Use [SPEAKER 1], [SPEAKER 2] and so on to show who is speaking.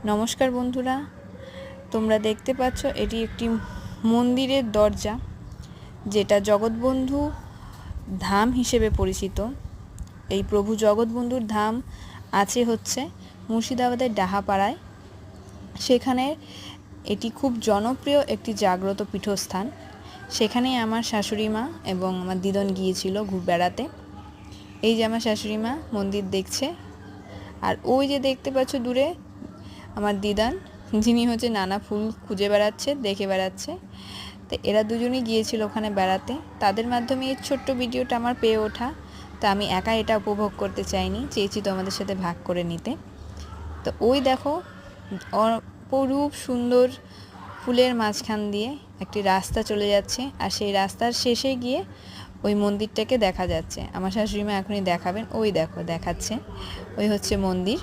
[SPEAKER 1] নমস্কার বন্ধুরা, তোমরা দেখতে পাচ্ছ এটি একটি মন্দিরের দরজা, যেটা জগৎবন্ধু ধাম হিসেবে পরিচিত। এই প্রভু জগৎবন্ধুর ধাম আছে হচ্ছে মুর্শিদাবাদের ডাহাপাড়ায়। সেখানে এটি খুব জনপ্রিয় একটি জাগ্রত পীঠস্থান। সেখানেই আমার শাশুড়ি মা এবং আমার দিদন গিয়েছিল বেড়াতে। এই যে আমার শাশুড়ি মা মন্দির দেখছে, আর ওই যে দেখতে পাচ্ছ দূরে আমার দিদান, যিনি হচ্ছে নানা ফুল খুঁজে বেড়াচ্ছে, দেখে বেড়াচ্ছে। তো এরা দুজনেই গিয়েছিল ওখানে বেড়াতে। তাদের মাধ্যমে এই ছোট্ট ভিডিওটা আমার পেয়ে ওঠা। তো আমি একা এটা উপভোগ করতে চাইনি, চেয়েছি তোমাদের সাথে ভাগ করে নিতে। তো ওই দেখো অপরূপ সুন্দর ফুলের মাঝখান দিয়ে একটি রাস্তা চলে যাচ্ছে, আর সেই রাস্তার শেষে গিয়ে ওই মন্দিরটাকে দেখা যাচ্ছে। আমার শাশুড়ি মা এখনই দেখাবেন, ওই দেখো দেখাচ্ছে, ওই হচ্ছে মন্দির।